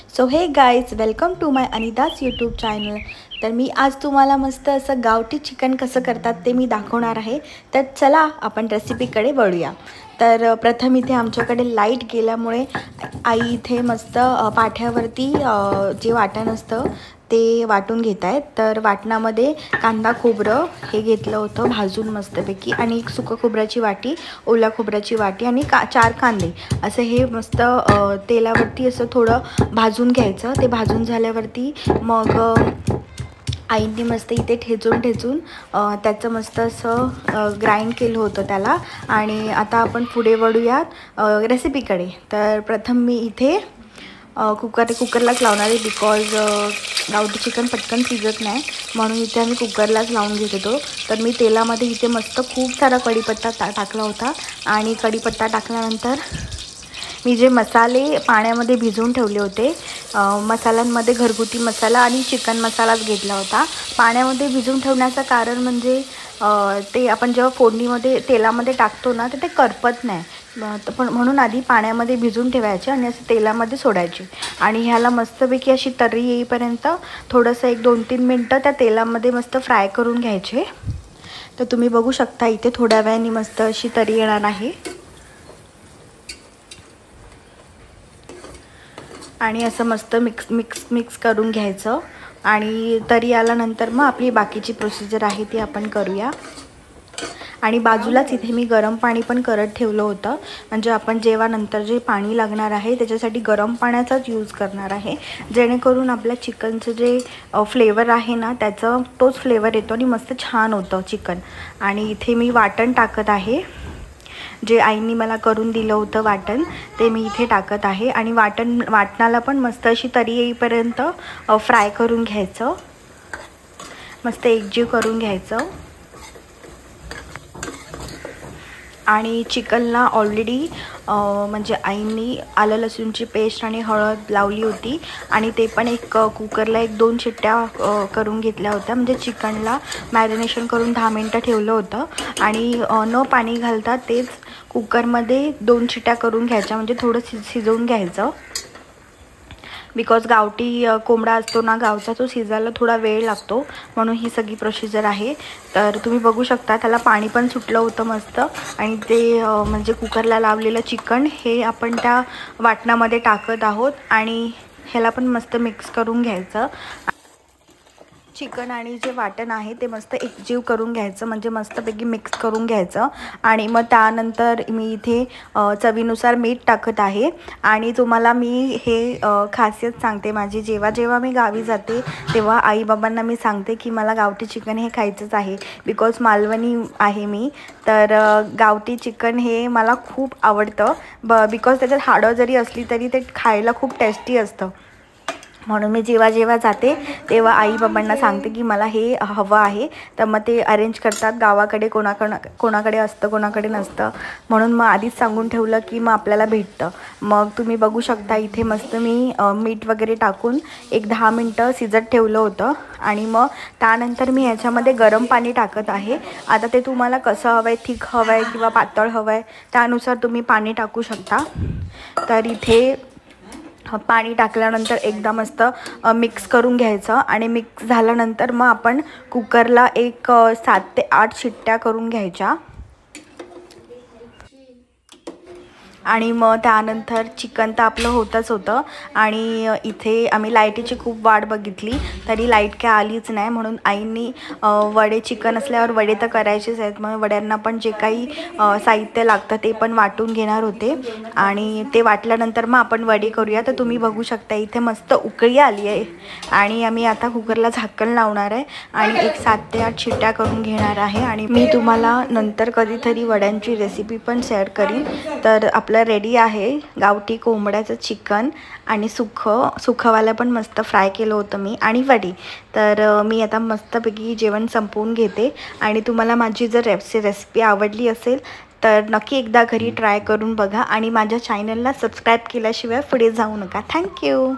So hey guys, welcome to my Anidas YouTube channel. तर मी आज तुम्हाला मस्त असं गावठी चिकन कसं करतात ते मी दाखवणार आहे। तर चला आपण रेसिपीकडे वळूया। तर प्रथम इथे आमच्याकडे लाईट गेल्यामुळे आई इथे मस्त पाठ्यावरती जे वाटण असतं ते वाटून घेत आहेत। तर वाटणामध्ये कांदा खोबरं हे घेतलं होतं भाजून मस्तपैकी, आणि एक सुकं खोबऱ्याची वाटी, ओल्या खोबऱ्याची वाटी आणि 4 कांदे असं हे मस्त तेलावरती असं थोडं भाजून घ्यायचं। ते भाजून झाल्यावरती मग आईने मस्त इथे ठेचून त्याचं मस्त असं ग्राइंड केलं होतं त्याला। आणि आता आपण पुढे वळूयात रेसिपीकडे। तर प्रथम मी इथे कुकरलाच लावणार आहे, बिकॉज गावठी चिकन पटकन शिजत नाही, म्हणून इथे आम्ही कुकरलाच लावून घेत होतो। तर मी तेलामध्ये इथे मस्त खूप सारा कढीपत्ता टाकला होता, आणि कढीपत्ता टाकल्यानंतर मी जे मसाले पाण्यामध्ये भिजवून ठेवले होते, मसाल्यांमध्ये घरगुती मसाला आणि चिकन मसालाच घेतला होता। पाण्यामध्ये भिजवून ठेवण्याचं कारण म्हणजे ते आपण जेव्हा फोडणीमध्ये तेलामध्ये टाकतो ना तर ते करपत नाही, पण म्हणून आधी पाण्यामध्ये भिजवून ठेवायचे आणि असं तेलामध्ये सोडायचे, आणि ह्याला मस्तपैकी अशी तर्री येईपर्यंत थोडंसं 1-2-3 मिनटं त्या तेलामध्ये मस्त फ्राय करून घ्यायचे। तर तुम्ही बघू शकता इथे थोड्या वेळाने मस्त अशी तर्री येणार आहे, आणि असं मस्त मिक्स करून घ्यायचं। आणि तरी आल्यानंतर मग आपली बाकीची प्रोसिजर आहे ती आपण करूया। आणि बाजूलाच इथे मी गरम पाणी पण करत ठेवलं होतं, म्हणजे आपण जेव्हा नंतर जे पाणी लागणार आहे त्याच्यासाठी गरम पाण्याचाच यूज करणार आहे, जेणेकरून आपल्या चिकनचं जे फ्लेवर आहे ना त्याचं तोच फ्लेवर येतो आणि मस्त छान होतं चिकन। आणि इथे मी वाटण टाकत आहे, जे आईंनी मला करून दिलं होतं वाटण ते मी इथे टाकत आहे। आणि वाटणाला पण मस्त अशी तरी येईपर्यंत फ्राय करून घ्यायचं, मस्त एकजीव करून घ्यायचं। आणि चिकनला ऑलरेडी म्हणजे आईंनी आलं लसूणची पेस्ट आणि हळद लावली होती, आणि ते पण एक कुकरला 1-2 शिट्ट्या करून घेतल्या होत्या, म्हणजे चिकनला मॅरिनेशन करून 10 मिनटं ठेवलं होतं। आणि न पाणी घालता तेच कुकरमध्ये 2 शिट्ट्या करून घ्यायच्या, म्हणजे थोडं शिजवून घ्यायचं, बिकॉज गावठी कोंबडा असतो ना गावचा, तो शिजायला थोडा वेळ लागतो, म्हणून ही सगळी प्रोसिजर आहे। तर तुम्ही बघू शकता त्याला पाणी पण सुटलं होतं मस्त, आणि ते म्हणजे कुकरला लावलेलं चिकन हे आपण त्या वाटणामध्ये टाकत आहोत, आणि ह्याला पण मस्त मिक्स करून घ्यायचं। चिकन आणि जे वाटण आहे ते मस्त एकजीव करून घ्यायचं, म्हणजे मस्तपैकी मिक्स करून घ्यायचं। आणि मग त्यानंतर मी इथे चवीनुसार मीठ टाकत आहे। आणि तुम्हाला मी हे खासियत सांगते माझी, जेव्हा मी गावी जाते तेव्हा आईबाबांना मी सांगते की मला गावठी चिकन हे खायचंच आहे, बिकॉज मालवणी आहे मी। तर गावठी चिकन हे मला खूप आवडतं, बिकॉज त्याच्यात हाडं जरी असली तरी ते खायला खूप टेस्टी असतं, म्हणून मी जेव्हा जाते तेव्हा आईबाबांना सांगते की मला हे हवं आहे। तर मग ते अरेंज करतात, गावाकडे कोणाकडे असतं कोणाकडे नसतं, म्हणून मग आधीच सांगून ठेवलं की मग आपल्याला भेटतं। मग तुम्ही बघू शकता इथे मस्त मी मीठ वगैरे टाकून 10 मिनटं शिजत ठेवलं होतं, आणि मग त्यानंतर मी ह्याच्यामध्ये गरम पाणी टाकत आहे। आता ते तुम्हाला कसं हवं आहे, थिक हवं आहे किंवा पातळ हवं आहे त्यानुसार तुम्ही पाणी टाकू शकता। तर इथे पाणी टाकल्यानंतर एकदा मस्त मिक्स करून घ्यायचं, आणि मिक्स झाल्यानंतर मग आपण कुकरला 7 ते 8 शिट्ट्या करून घ्यायच्या। आणि मग त्यानंतर चिकन तर आपलं होतंच होतं, आणि इथे आम्ही लाईटीची खूप वाट बघितली तरी लाईट काय आलीच नाही, म्हणून आईंनी वडे, चिकन असल्यावर वडे तर करायचेच आहेत, मग वड्यांना पण जे काही साहित्य लागतं ते पण वाटून घेणार होते, आणि ते वाटल्यानंतर मग आपण वडे करूया। तर तुम्ही बघू शकता इथे मस्त उकळी आली आहे, आणि आम्ही आता कुकरला झाकण लावणार आहे आणि 7 ते 8 शिट्ट्या करून घेणार आहे। आणि मी तुम्हाला नंतर कधीतरी वड्यांची रेसिपी पण शेअर करीन। तर आपलं रेडी आहे गावठी कोंबड्याचं चिकन, आणि सुखवाला पण मस्त फ्राय केलं होतं मी, आणि वडी। तर मी आता मस्तपैकी जेवण संपवून घेते, आणि तुम्हाला माझी जर रेसिपी आवडली असेल तर नक्की एकदा घरी ट्राय करून बघा, आणि माझ्या चॅनलला सबस्क्राईब केल्याशिवाय पुढे जाऊ नका। थँक्यू।